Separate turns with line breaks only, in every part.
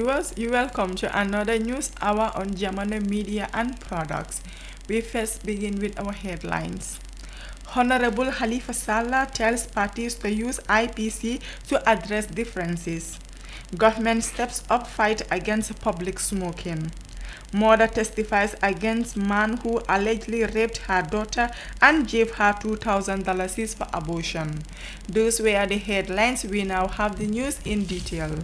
viewers, you welcome to another news hour on Jamano Media and Products. We first begin with our headlines. Honorable Halifa Sallah tells parties to use IPC to address differences. Government steps up fight against public smoking. Mother testifies against man who allegedly raped her daughter and gave her $2,000 for abortion. Those were the headlines. We now have the news in detail.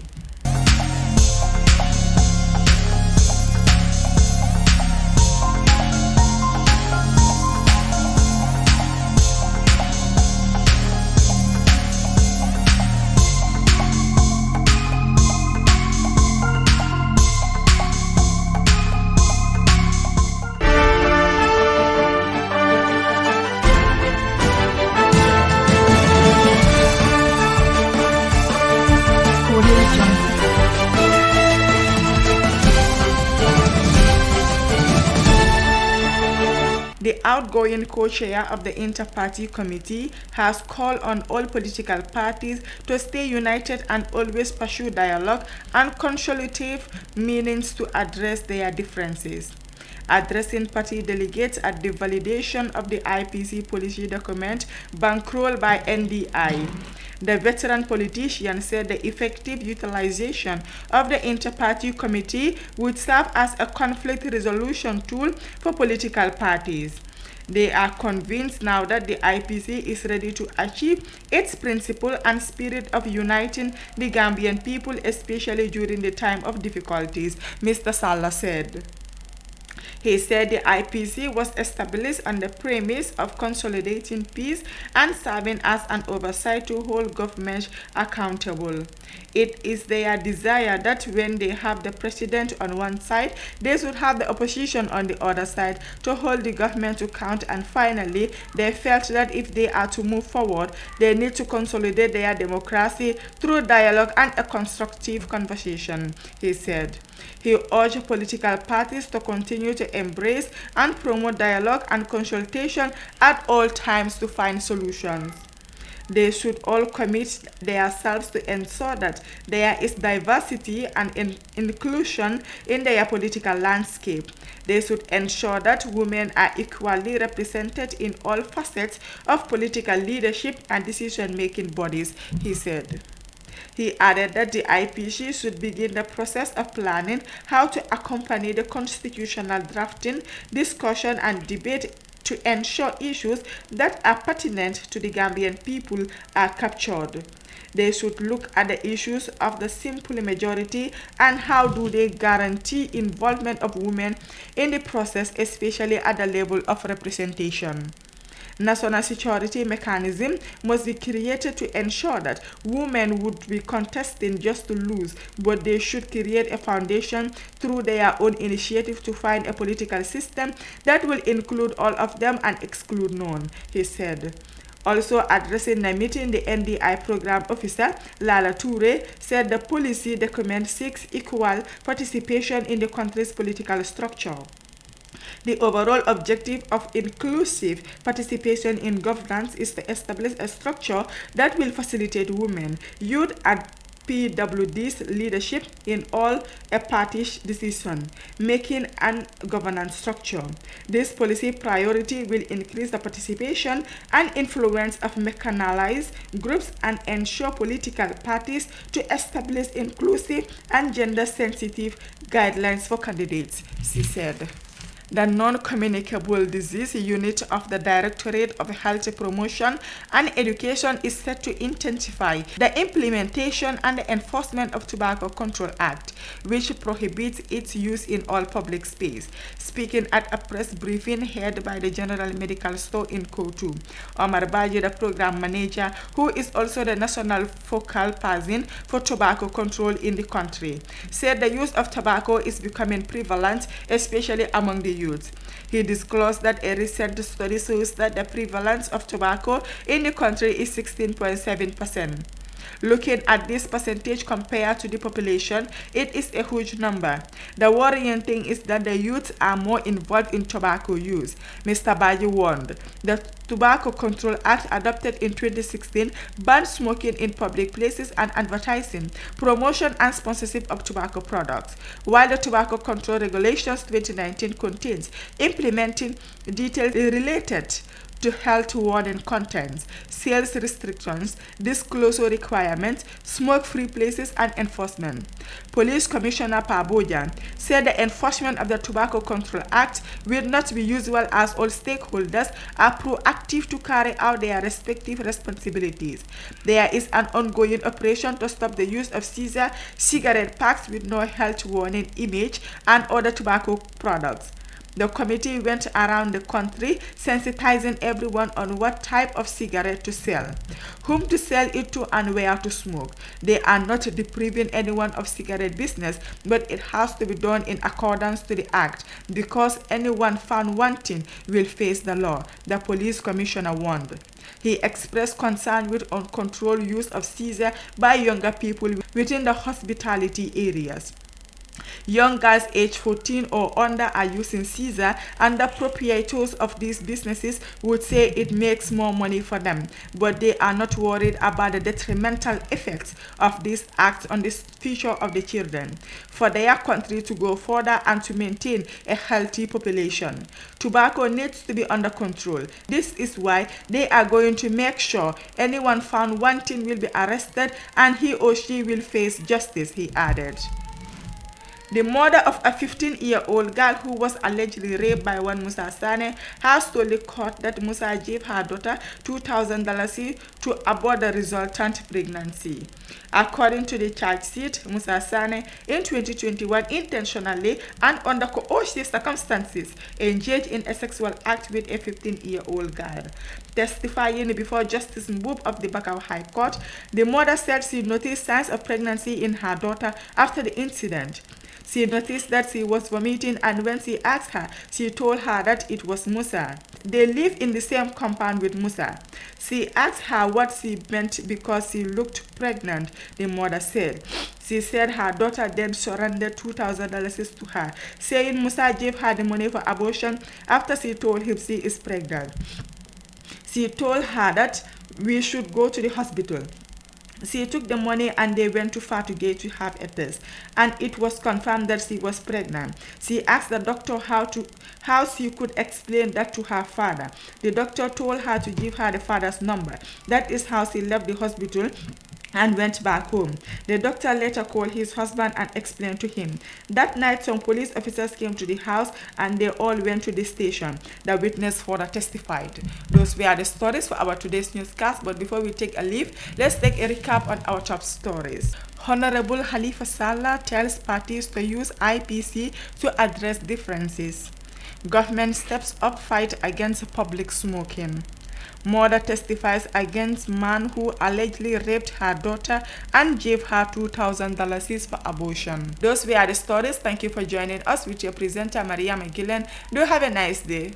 The outgoing co-chair of the Inter-Party Committee has called on all political parties to stay united and always pursue dialogue and constructive means to address their differences. Addressing party delegates at the validation of the IPC policy document bankrolled by NDI, the veteran politician said the effective utilization of the Inter-Party Committee would serve as a conflict resolution tool for political parties. They are convinced now that the IPC is ready to achieve its principle and spirit of uniting the Gambian people, especially during the time of difficulties, Mr. Sallah said. He said the IPC was established on the premise of consolidating peace and serving as an oversight to hold government accountable. It is their desire that when they have the president on one side, they should have the opposition on the other side to hold the government to account, and finally, they felt that if they are to move forward, they need to consolidate their democracy through dialogue and a constructive conversation, he said. He urged political parties to continue to embrace and promote dialogue and consultation at all times to find solutions. They should all commit themselves to ensure that there is diversity and inclusion in their political landscape. They should ensure that women are equally represented in all facets of political leadership and decision-making bodies, he said. He added that the IPC should begin the process of planning how to accompany the constitutional drafting, discussion, and debate to ensure issues that are pertinent to the Gambian people are captured. They should look at the issues of the simple majority and how do they guarantee involvement of women in the process, especially at the level of representation. National security mechanism must be created to ensure that women would be contesting just to lose, but they should create a foundation through their own initiative to find a political system that will include all of them and exclude none, he said. Also addressing the meeting, the NDI program officer, Lala Toure, said the policy document seeks equal participation in the country's political structure. The overall objective of inclusive participation in governance is to establish a structure that will facilitate women, youth, and PWD's leadership in all a party's decision-making and governance structure. This policy priority will increase the participation and influence of mechanized groups and ensure political parties to establish inclusive and gender-sensitive guidelines for candidates, she said. The Non-Communicable Disease Unit of the Directorate of Health Promotion and Education is set to intensify the implementation and the enforcement of Tobacco Control Act, which prohibits its use in all public space. Speaking at a press briefing held by the General Medical Store in Kotu, Omar Baji, the program manager, who is also the national focal person for tobacco control in the country, said the use of tobacco is becoming prevalent, especially among the youth. He disclosed that a recent study shows that the prevalence of tobacco in the country is 16.7%. Looking at this percentage compared to the population, it is a huge number. The worrying thing is that the youths are more involved in tobacco use, Mr. Baji warned. The Tobacco Control Act adopted in 2016 banned smoking in public places and advertising, promotion and sponsorship of tobacco products, while the Tobacco Control Regulations 2019 contains implementing details related to health warning contents, sales restrictions, disclosure requirements, smoke-free places, and enforcement. Police Commissioner Paboja said the enforcement of the Tobacco Control Act will not be usual as all stakeholders are proactive to carry out their respective responsibilities. There is an ongoing operation to stop the use of Caesar cigarette packs with no health warning image and other tobacco products. The committee went around the country sensitizing everyone on what type of cigarette to sell, whom to sell it to, and where to smoke. They are not depriving anyone of cigarette business, but it has to be done in accordance to the act because anyone found wanting will face the law, the police commissioner warned. He expressed concern with uncontrolled use of Caesar by younger people within the hospitality areas. Young girls aged 14 or under are using Caesar, and the proprietors of these businesses would say it makes more money for them, but they are not worried about the detrimental effects of this act on the future of the children, for their country to go further and to maintain a healthy population. Tobacco needs to be under control. This is why they are going to make sure anyone found wanting will be arrested and he or she will face justice, he added. The mother of a 15-year-old girl who was allegedly raped by one Musa Sane has told the court that Musa gave her daughter $2,000 to abort the resultant pregnancy. According to the charge sheet, Musa Sane in 2021 intentionally and under coercive circumstances engaged in a sexual act with a 15-year-old girl. Testifying before Justice Mbub of the Bakau High Court, the mother said she noticed signs of pregnancy in her daughter after the incident. She noticed that she was vomiting, and when she asked her, she told her that it was Musa. They live in the same compound with Musa. She asked her what she meant because she looked pregnant, the mother said. She said her daughter then surrendered $2,000 to her, saying Musa gave her the money for abortion after she told him she is pregnant. She told her that we should go to the hospital. She took the money and they went to Fatugate to have a test, and it was confirmed that she was pregnant. She asked the doctor how she could explain that to her father. The doctor told her to give her the father's number. That is how she left the hospital and went back home. The doctor later called his husband and explained to him. That night, some police officers came to the house and they all went to the station. The witness further testified. Those were the stories for our today's newscast, but before we take a leave, let's take a recap on our top stories. Honorable Halifa Sallah tells parties to use IPC to address differences. Government steps up fight against public smoking. Mother testifies against man who allegedly raped her daughter and gave her $2,000 for abortion. Those were the stories. Thank you for joining us with your presenter, Maria McGillen. Do have a nice day.